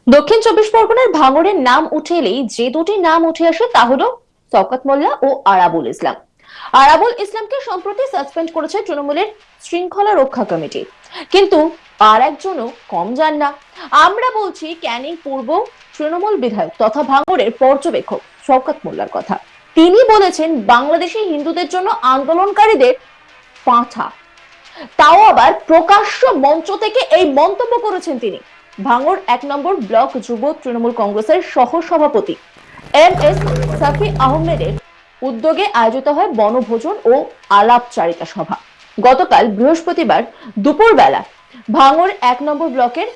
দক্ষিণ চব্বিশ পরগনার ভাঙড়ের নাম উঠে এলেই যে দুটি নাম উঠে আসে তা হলো শওকত মোল্লা ও আরাবুল ইসলাম। আরাবুল ইসলামকে সম্প্রতি সাসপেন্ড করেছে তৃণমূলের শৃঙ্খলা রক্ষা কমিটি, কিন্তু আর একজনও কম যান না। আমরা বলছি ক্যানিং পূর্ব তৃণমূল বিধায়ক তথা ভাঙড়ের পর্যবেক্ষক শওকত মোল্লার কথা। তিনি বলেছেন বাংলাদেশি হিন্দুদের জন্য আন্দোলনকারীদের পাঁঠা, তাও আবার প্রকাশ্য মঞ্চ থেকে এই মন্তব্য করেছেন তিনি। ভাঙড় ১ নম্বর ব্লক যুব তৃণমূল কংগ্রেসের সহ সভাপতি MS সাফি আহমেদের উদ্যোগে আয়োজিত হয় বনভোজন ও আলাপচারিতা সভা। গতকাল বৃহস্পতিবার দুপুরবেলা ভাঙড় ১ নম্বর ব্লকের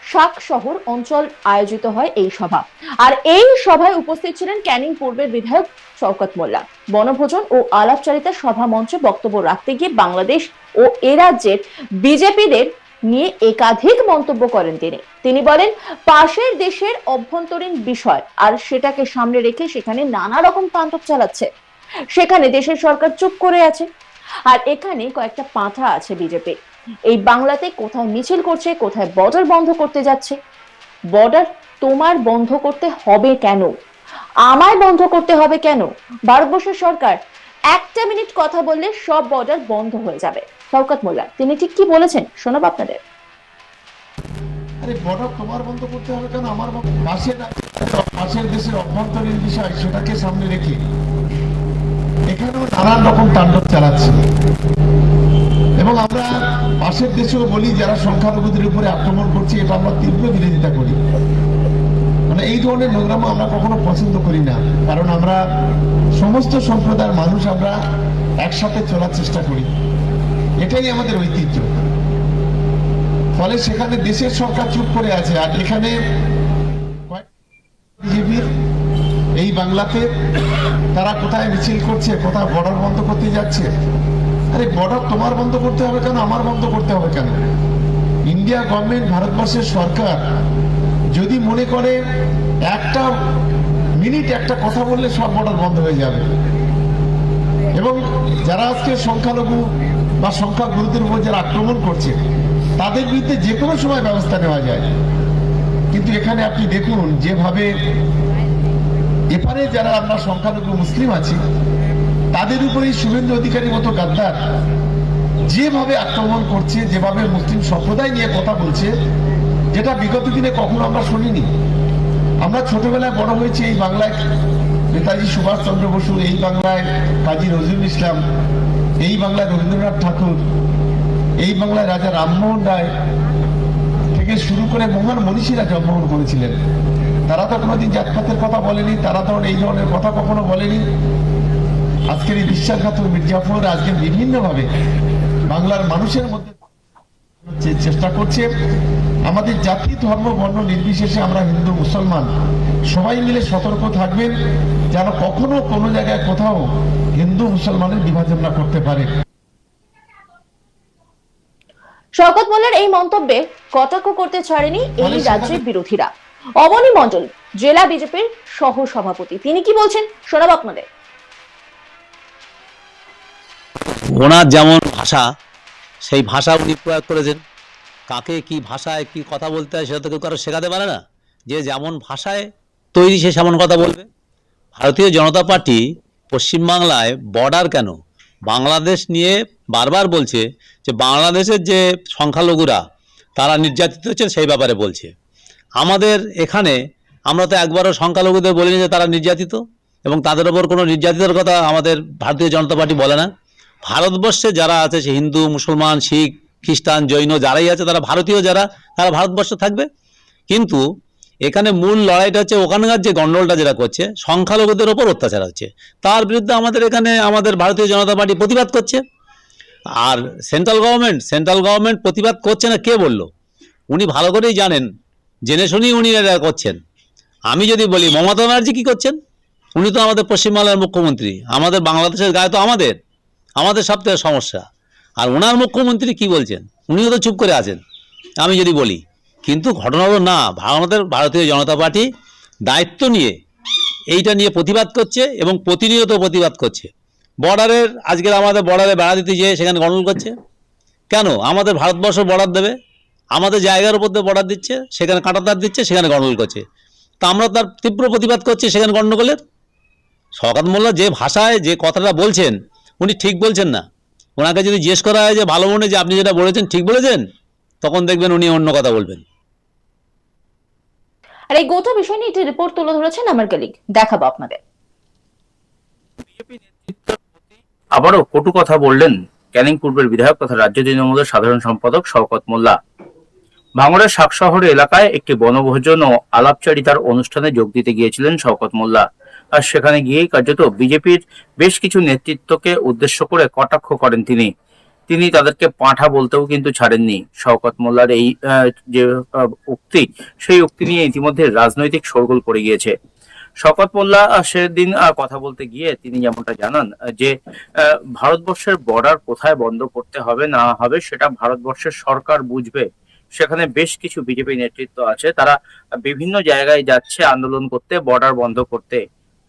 শাক শহর অঞ্চল আয়োজিত হয় এই সভা। আর এই সভায় উপস্থিত ছিলেন ক্যানিং পূর্বের বিধায়ক শওকত মোল্লা। বনভোজন ও আলাপচারিতা সভা মঞ্চে বক্তব্য রাখতে গিয়ে বাংলাদেশ ও এ রাজ্যের বিজেপিদের নিয়ে একাধিক মন্তব্য করেন তিনি বলেন পাশের দেশের অভ্যন্তরীণ বিষয় আর সেটাকে সামনে রেখে সেখানে নানা রকম তাণ্ডব চালাচ্ছে। সেখানে দেশের সরকার চুপ করে আছে, আর এখানে কয়েকটা পাঁঠা আছে বিজেপি। এই বাংলাতে কোথায় মিছিল করছে, কোথায় বর্ডার বন্ধ করতে যাচ্ছে। বর্ডার তোমার বন্ধ করতে হবে কেন? আমায় বন্ধ করতে হবে কেন? ভারতবর্ষের সরকার 1 মিনিট কথা বললে সব বর্ডার বন্ধ হয়ে যাবে। শওকত মোল্লা তিনি ঠিক কি বলেছেন শোনাবো আপনাদের। আরে বর্ডার তোমার বন্ধ করতে হবে কেন? আমার পাশের দেশের অভ্যন্তরীণ বিষয় সেটাকে সামনে রেখে এখানেও নানান রকম তাণ্ডব চালাচ্ছে। এবং আমরা পাশের দেশেও বলি যারা সংখ্যালঘুদের উপরে আক্রমণ করছে, এটা আমরা তীব্র বিরোধিতা করি। মানে এই ধরনের নোংরামো আমরা কখনো পছন্দ করি না, কারণ আমরা সমস্ত সম্প্রদায়ের মানুষ আমরা একসাথে চলার চেষ্টা করি, এটাই আমাদের ঐতিহ্য। ফলে সেখানে দেশের সরকার চুপ করে আছে, আর এখানে বিজেপির এই বাংলাতে তারা কোথায় মিছিল করছে, কোথায় বর্ডার বন্ধ করতে যাচ্ছে। আরে বর্ডার তোমার বন্ধ করতে হবে কেন? আমার বন্ধ করতে হবে কেন? ইন্ডিয়া গভর্নমেন্ট, ভারতবর্ষের সরকার যদি মনে করে 1 মিনিট একটা কথা বললে সব বর্ডার বন্ধ হয়ে যাবে, এবং যারা আজকে সংখ্যালঘু বা সংখ্যাগুরুদের উপর যারা আক্রমণ করছে তাদের বিরুদ্ধে যে কোনো সময় ব্যবস্থা নেওয়া যায়। কিন্তু এখানে আপনি দেখুন যেভাবে এপারে যারা আমরা সংখ্যালঘু মুসলিম আছি তাদের উপরেই শুভেন্দু অধিকারীর মতো গাদ্দার যেভাবে আক্রমণ করছে, যেভাবে মুসলিম সম্প্রদায় নিয়ে কথা বলছে, যেটা বিগত দিনে কখনো আমরা শুনিনি। আমরা ছোটবেলায় বড় হয়েছি এই বাংলায় নেতাজি সুভাষচন্দ্র বসু, এই বাংলায় কাজী নজরুল ইসলাম, এই বাংলায় রবীন্দ্রনাথ ঠাকুর, এই বাংলায় রাজা রামমোহন রায় থেকে শুরু করে মহান মনীষীরা জন্মগ্রহণ করেছিলেন। তারা তো কোনোদিন জাতপাতের কথা বলেনি, তারা তো এই ধরনের কথা কখনো বলেনি। আজকের এই বিশ্বাসঘাতক মির্জাফর আজকে বিভিন্ন ভাবে বাংলার মানুষের মধ্যে চেষ্টা করছে। আমাদের জাতি ধর্ম বর্ণ নির্বিশেষে আমরা হিন্দু মুসলমান সবাই মিলে সতর্ক থাকবেন, যেন কখনো কোনো জায়গায় কোথাও হিন্দু মুসলমানের বিভাজন না করতে পারে। শওকত মোল্লার এই মন্তব্যে কটাক্ষ করতে ছাড়েনি এই রাজ্যের বিরোধীরা। অবনী মণ্ডল জেলা বিজেপির সহ সভাপতি তিনি কি বলছেন শোনাবো আপনাদের। ওনার যেমন ভাষা, সেই ভাষা উনি প্রয়োগ করেছেন। কাকে কি ভাষায় কি কথা বলতে হয় সেটা তো কেউ কারো শেখাতে পারে না। যে যেমন ভাষায় তৈরি সে সেমন কথা বলবে। ভারতীয় জনতা পার্টি পশ্চিমবাংলায় বর্ডার কেন, বাংলাদেশ নিয়ে বারবার বলছে যে বাংলাদেশের যে সংখ্যালঘুরা তারা নির্যাতিত হচ্ছে, সেই ব্যাপারে বলছে। আমাদের এখানে আমরা তো একবারও সংখ্যালঘুদের বলিনি যে তারা নির্যাতিত, এবং তাদের ওপর কোনো নির্যাতিতের কথা আমাদের ভারতীয় জনতা পার্টি বলে না। ভারতবর্ষে যারা আছে, সে হিন্দু মুসলমান শিখ খ্রিস্টান জৈন যারাই আছে, তারা ভারতীয়, যারা তারা ভারতবর্ষে থাকবে। কিন্তু এখানে মূল লড়াইটা হচ্ছে ওখানকার যে গন্ডগোলটা যেটা করছে, সংখ্যালঘুদের ওপর অত্যাচার হচ্ছে, তার বিরুদ্ধে আমাদের এখানে আমাদের ভারতীয় জনতা পার্টি প্রতিবাদ করছে। আর সেন্ট্রাল গভর্নমেন্ট প্রতিবাদ করছে না, কে বলল? উনি ভালো করেই জানেন, জেনে শুনেই উনি এটা করছেন। আমি যদি বলি মমতা ব্যানার্জি কি করছেন, উনি তো আমাদের পশ্চিমবাংলার মুখ্যমন্ত্রী, আমাদের বাংলাদেশের গায়ে তো আমাদের সব থেকে সমস্যা। আর ওনার মুখ্যমন্ত্রী কি বলছেন, উনিও তো চুপ করে আছেন আমি যদি বলি। কিন্তু ঘটনা হলো না, আমাদের ভারতীয় জনতা পার্টি দায়িত্ব নিয়ে এইটা নিয়ে প্রতিবাদ করছে এবং প্রতিনিয়ত প্রতিবাদ করছে। বর্ডারের আজকের আমাদের বর্ডারে বেড়া দিতে যেয়ে সেখানে গন্ডগোল করছে। কেন আমাদের ভারতবর্ষ বর্ডার দেবে? আমাদের জায়গার উপর দিয়ে বর্ডার দিচ্ছে, সেখানে কাঁটাতার দিচ্ছে, সেখানে গন্ডগোল করছে। তা আমরা তার তীব্র প্রতিবাদ করছি সেখানে গন্ডগোলের। শওকত মোল্লা যে ভাষায় যে কথাটা বলছেন উনি ঠিক বলছেন না। ওনাকে যদি জিজ্ঞেস করা হয় যে ভালো মনে যে আপনি যেটা বলেছেন ঠিক বলেছেন, তখন দেখবেন উনি অন্য কথা বলবেন। আর এই গোটা বিষয় নিয়ে একটি রিপোর্ট তুলে ধরেছেন আমার কলিগ, দেখাবো আপনাদের। আবারও কটু কথা বললেন ক্যানিং পূর্বের বিধায়ক তথা রাজ্য তৃণমূলের সাধারণ সম্পাদক শওকত মোল্লা। ভাঙড়ের শাকশহর এলাকায় একটি বনভোজন ও আলাপচারিতার অনুষ্ঠানে যোগ দিতে গিয়েছিলেন শওকত মোল্লা। আর সেখানে গিয়েই কার্যত বিজেপির বেশ কিছু নেতৃত্বকে উদ্দেশ্য করে কটাক্ষ করেন তিনি তাদেরকে পাঁঠা বলতেও কিন্তু ছাড়েননি। শওকত মোল্লার এই যে উক্তি, সেই উক্তি নিয়ে ইতিমধ্যে রাজনৈতিক শোরগোল পড়ে গিয়েছে। শওকত মোল্লা সেদিন কথা বলতে গিয়ে তিনি যেমনটা জানান যে ভারতবর্ষের বর্ডার কোথায় বন্ধ করতে হবে না হবে সেটা ভারতবর্ষের সরকার বুঝবে। সেখানে বেশ কিছু বিজেপি নেতৃত্ব আছে, তারা বিভিন্ন জায়গায় যাচ্ছে আন্দোলন করতে, বর্ডার বন্ধ করতে।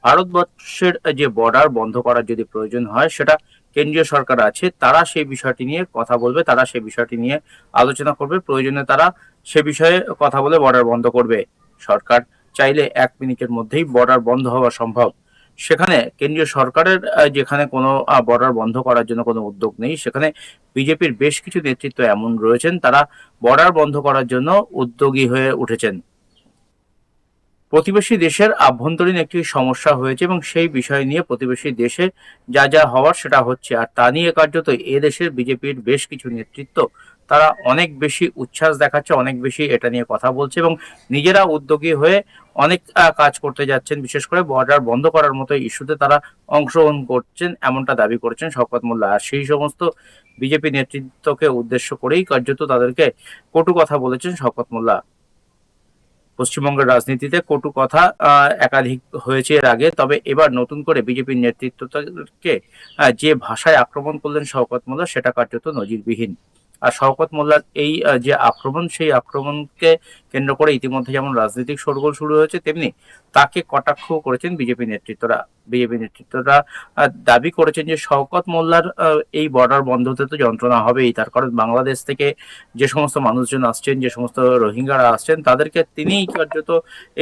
ভারতবর্ষের যে বর্ডার বন্ধ করার যদি প্রয়োজন হয়, সেটা কেন্দ্রীয় সরকার আছে, তারা সেই বিষয়টি নিয়ে কথা বলবে, তারা সেই বিষয়টি নিয়ে আলোচনা করবে, প্রয়োজনে তারা সে বিষয়ে কথা বলে বর্ডার বন্ধ করবে। সরকার চাইলে 1 মিনিটের মধ্যেই বর্ডার বন্ধ হওয়া সম্ভব। সেখানে কেন্দ্রীয় সরকারের যেখানে কোনো বর্ডার বন্ধ করার জন্য কোনো উদ্যোগ নেই, সেখানে বিজেপির বেশ কিছু নেতৃত্ব এমন রয়েছেন, তারা বর্ডার বন্ধ করার জন্য উদ্যোগী হয়ে উঠেছেন। প্রতিবেশী দেশের আভ্যন্তরীণ একটি সমস্যা হয়েছে এবং সেই বিষয় নিয়ে প্রতিবেশী দেশে যা যা হওয়ার সেটা হচ্ছে। আর তা নিয়ে কার্যত এদেশের বিজেপির বেশ কিছু নেতৃত্ব তারা অনেক বেশি উচ্ছ্বাস দেখাচ্ছে, অনেক বেশি এটা নিয়ে কথা বলছে এবং নিজেরা উদ্যোগী হয়ে অনেক কাজ করতে যাচ্ছেন। বিশেষ করে বর্ডার বন্ধ করার মতো ইস্যুতে তারা অংশগ্রহণ করছেন, এমনটা দাবি করছেন শওকত মোল্লা। আর সেই সমস্ত বিজেপি নেতৃত্বকে উদ্দেশ্য করেই কার্যত তাদেরকে কটু কথা বলেছেন শওকত মোল্লা। পশ্চিমবঙ্গের রাজনীতিতে কটু কথা একাধিক হয়েছে এর আগে, তবে এবার নতুন করে বিজেপির নেতৃত্বকে যে ভাষায় আক্রমণ করলেন শওকত মোল্লা, সেটা কার্যত নজিরবিহীন। আর শওকত মোল্লার এই যে আক্রমণ, সেই আক্রমণকে কেন্দ্র করে ইতিমধ্যে যেমন রাজনৈতিক শোরগোল শুরু হয়েছে, তেমনি তাকে কটাক্ষ করেছেন বিজেপি নেতৃত্বরা দাবি করেছেন যে শওকত মোল্লার এই বর্ডার বন্ধ হতে তো যন্ত্রণা হবেই। তার কারণ বাংলাদেশ থেকে যে সমস্ত মানুষজন আসছেন, যে সমস্ত রোহিঙ্গারা আসছেন, তাদেরকে তিনিই কার্যত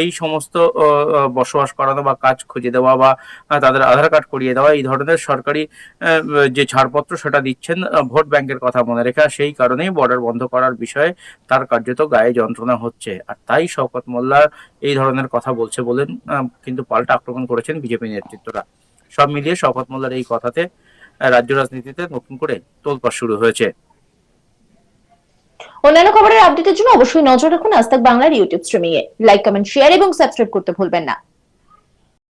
এই সমস্ত বসবাস করানো বা কাজ খুঁজে দেওয়া বা তাদের আধার কার্ড করিয়ে দেওয়া, এই ধরনের সরকারি যে ছাড়পত্র সেটা দিচ্ছেন ভোট ব্যাংকের কথা মনে রেখে। সেই কারণেই বর্ডার বন্ধ করার বিষয়ে তার কার্যত গায়ে যন্ত্রণা হচ্ছে। আর তাই শওকত মোল্লা এই ধরনের কথা বলছে বলেন কিন্তু পাল্টা আক্রমণ করেছেন বিজেপি নেতৃত্বরা। সব মিলিয়ে শওকত মোল্লার এই কথাতে রাজ্য রাজনীতিতে নতুন করে তোলপাড় শুরু হয়েছে। অন্যান্য খবরের আপডেটের জন্য অবশ্যই নজর রাখুন আজ তাক বাংলার ইউটিউব স্ট্রিমিং এ। লাইক, কমেন্ট, শেয়ার এবং সাবস্ক্রাইব করতে ভুলবেন না।